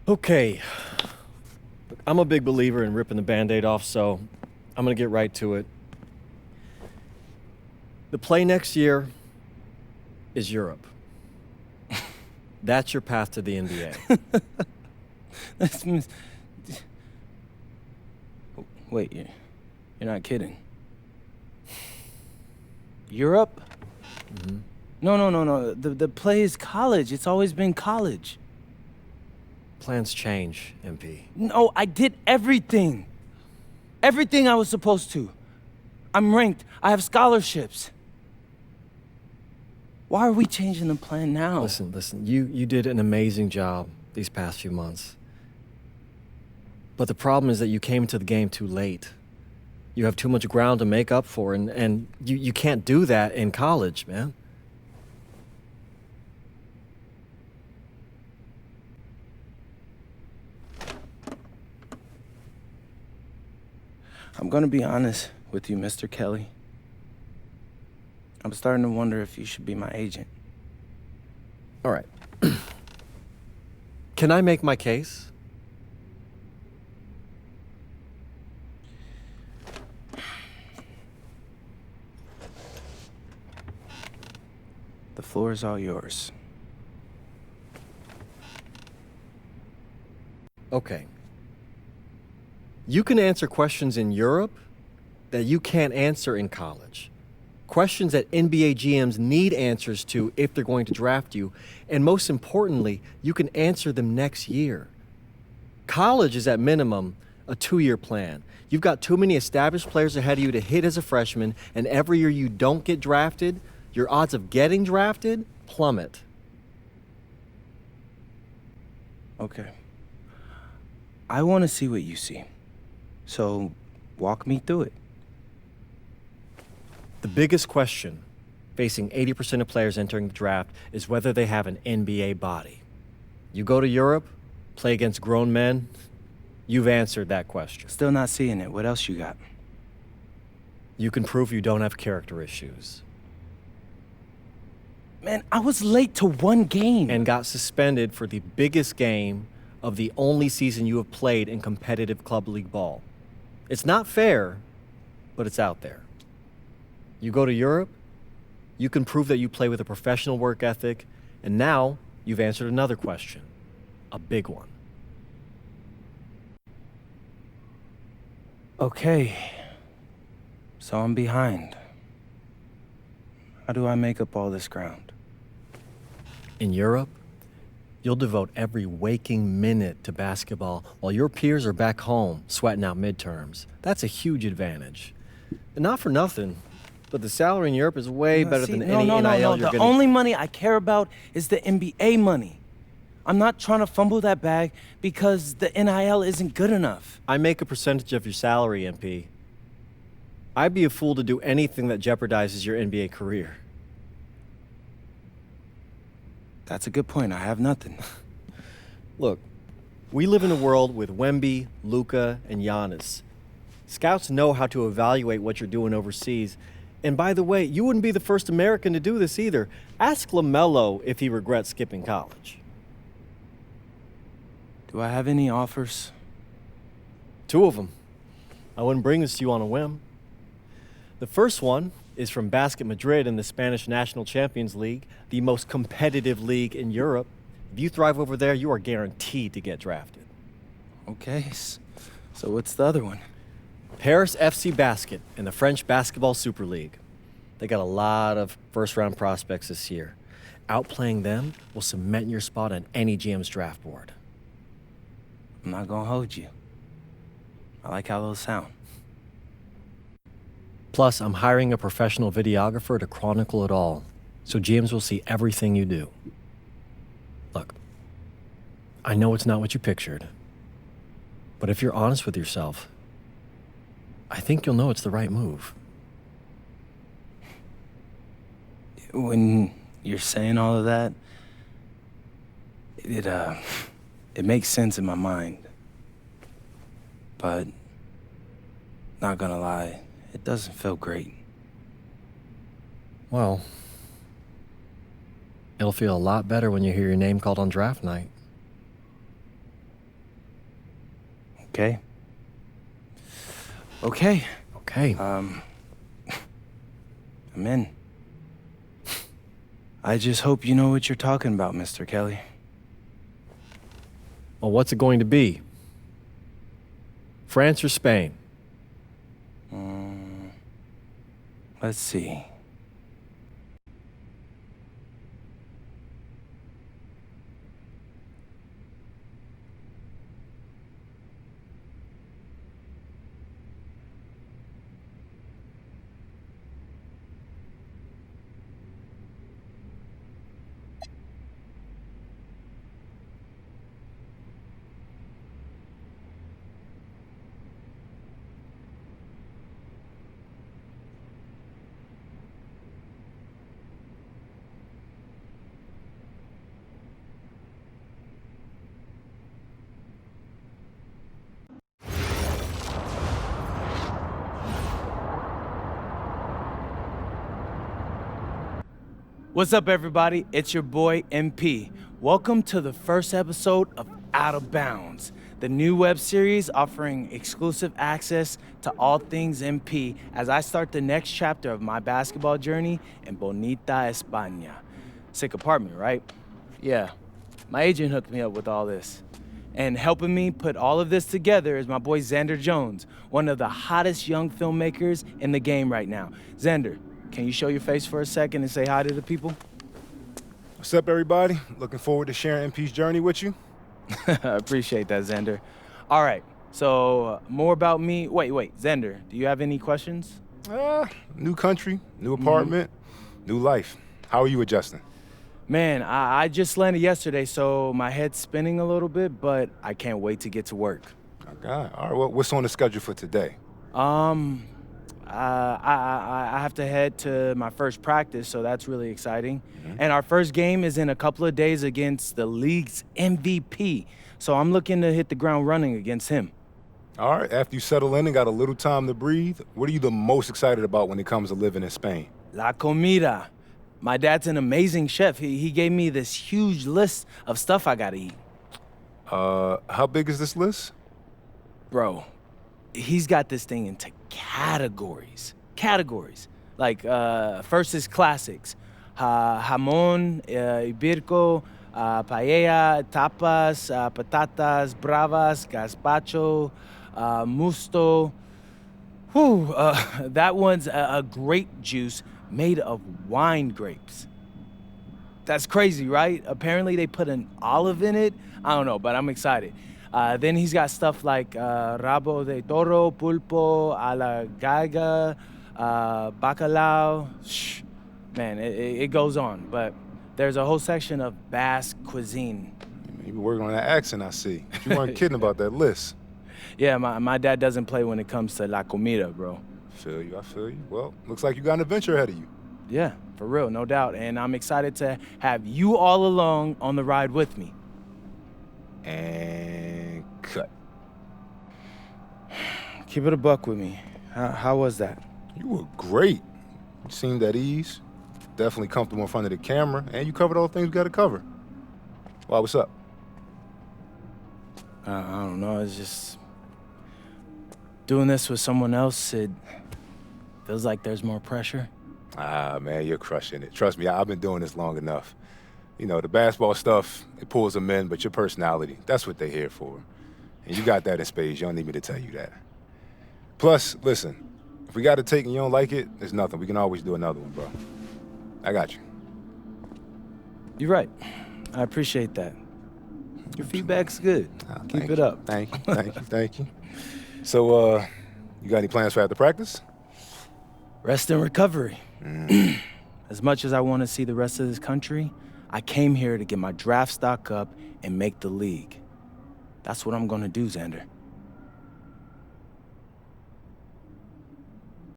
Okay. I'm a big believer in ripping the Band-Aid off, so I'm gonna get right to it. The play next year is Europe. That's your path to the NBA. Wait, you're not kidding. Europe? Mm-hmm. No. The play is college. It's always been college. Plans change, MP. No, I did everything. Everything I was supposed to. I'm ranked. I have scholarships. Why are we changing the plan now? Listen, you did an amazing job these past few months. But the problem is that you came into the game too late. You have too much ground to make up for, and you can't do that in college, man. I'm gonna be honest with you, Mr. Kelly. I'm starting to wonder if you should be my agent. All right. Can I make my case? The floor is all yours. Okay. You can answer questions in Europe that you can't answer in college. Questions that NBA GMs need answers to if they're going to draft you. And most importantly, you can answer them next year. College is at minimum a 2-year plan. You've got too many established players ahead of you to hit as a freshman, and every year you don't get drafted, your odds of getting drafted plummet. Okay. I want to see what you see. So, walk me through it. The biggest question facing 80% of players entering the draft is whether they have an NBA body. You go to Europe, play against grown men, you've answered that question. Still not seeing it. What else you got? You can prove you don't have character issues. Man, I was late to one game. And got suspended for the biggest game of the only season you have played in competitive club league ball. It's not fair, but it's out there. You go to Europe, you can prove that you play with a professional work ethic, and now you've answered another question, a big one. Okay. So I'm behind. How do I make up all this ground? In Europe, you'll devote every waking minute to basketball while your peers are back home sweating out midterms. That's a huge advantage. And not for nothing, but the salary in Europe is way better than any NIL you're The getting. only money I care about is the NBA money. I'm not trying to fumble that bag because the NIL isn't good enough. I make a percentage of your salary, MP. I'd be a fool to do anything that jeopardizes your NBA career. That's a good point. I have nothing. Look, we live in a world with Wemby, Luka, and Giannis. Scouts know how to evaluate what you're doing overseas. And by the way, you wouldn't be the first American to do this either. Ask LaMelo if he regrets skipping college. Do I have any offers? 2 of them. I wouldn't bring this to you on a whim. The first one is from Basket Madrid in the Spanish National Champions League, the most competitive league in Europe. If you thrive over there, you are guaranteed to get drafted. Okay, so what's the other one? Paris FC Basket in the French Basketball Super League. They got a lot of first-round prospects this year. Outplaying them will cement your spot on any GM's draft board. I'm not gonna hold you. I like how those sound. Plus, I'm hiring a professional videographer to chronicle it all, so GMs will see everything you do. Look, I know it's not what you pictured, but if you're honest with yourself, I think you'll know it's the right move. When you're saying all of that, it makes sense in my mind. But, not gonna lie, it doesn't feel great. Well, it'll feel a lot better when you hear your name called on draft night. Okay. Okay. Okay. I'm in. I just hope you know what you're talking about, Mr. Kelly. Well, what's it going to be? France or Spain? Let's see. What's up, everybody? It's your boy, MP. Welcome to the first episode of Out of Bounds, the new web series offering exclusive access to all things MP as I start the next chapter of my basketball journey in Bonita, España. Sick apartment, right? Yeah, my agent hooked me up with all this. And helping me put all of this together is my boy Xander Jones, one of the hottest young filmmakers in the game right now. Xander, can you show your face for a second and say hi to the people? What's up, everybody? Looking forward to sharing MP's journey with you. I appreciate that, Xander. All right, so more about me. Wait, Xander, do you have any questions? New country, new apartment, new life. How are you adjusting? Man, I just landed yesterday, so my head's spinning a little bit, but I can't wait to get to work. Okay. All right, well, what's on the schedule for today? I have to head to my first practice, so that's really exciting. And our first game is in a couple of days against the league's MVP. So I'm looking to hit the ground running against him. All right, after you settle in and got a little time to breathe, what are you the most excited about when it comes to living in Spain? La comida. My dad's an amazing chef. He gave me this huge list of stuff I gotta eat. How big is this list? Bro, he's got this thing into categories. Like, first is classics. Jamón, ibirco, paella, tapas, patatas, bravas, gazpacho, musto. Whew, that one's a grape juice made of wine grapes. That's crazy, right? Apparently they put an olive in it. I don't know, but I'm excited. Then he's got stuff like rabo de toro, pulpo, a la gallega, bacalao. Shh. Man, it goes on, but there's a whole section of Basque cuisine. You be working on that accent, I see. You weren't kidding about that list. Yeah, my dad doesn't play when it comes to la comida, bro. I feel you. Well, looks like you got an adventure ahead of you. Yeah, for real, no doubt. And I'm excited to have you all along on the ride with me. And cut. Keep it a buck with me. How was that? You were great. You seemed at ease. Definitely comfortable in front of the camera, and you covered all the things we got to cover. Why, what's up? I don't know, it's just... doing this with someone else, it feels like there's more pressure. Ah, man, you're crushing it. Trust me, I've been doing this long enough. You know, the basketball stuff, it pulls them in, but your personality, that's what they're here for. And you got that in spades. You don't need me to tell you that. Plus, listen, if we got to take and you don't like it, there's nothing. We can always do another one, bro. I got you. You're right. I appreciate that. Your feedback's good. Keep it up. Thank you. So, you got any plans for after practice? Rest and recovery. As much as I want to see the rest of this country, I came here to get my draft stock up and make the league. That's what I'm gonna do, Xander.